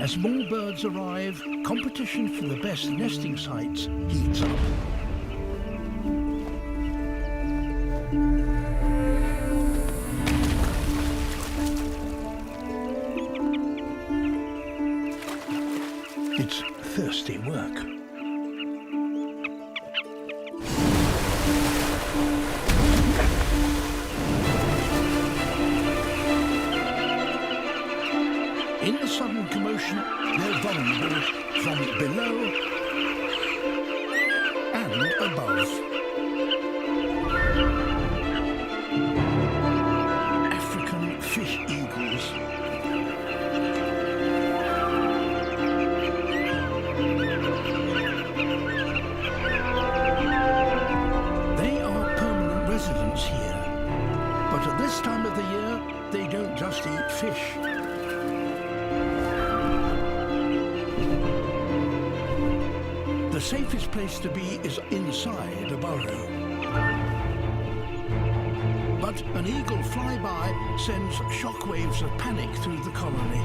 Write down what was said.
As more birds arrive, competition for the best nesting sites heats up. It's thirsty work. In the sudden commotion, they're vulnerable from below and above. African fish eagles. They are permanent residents here, but at this time of the year, they don't just eat fish. The safest place to be is inside a burrow. But an eagle flyby sends shockwaves of panic through the colony.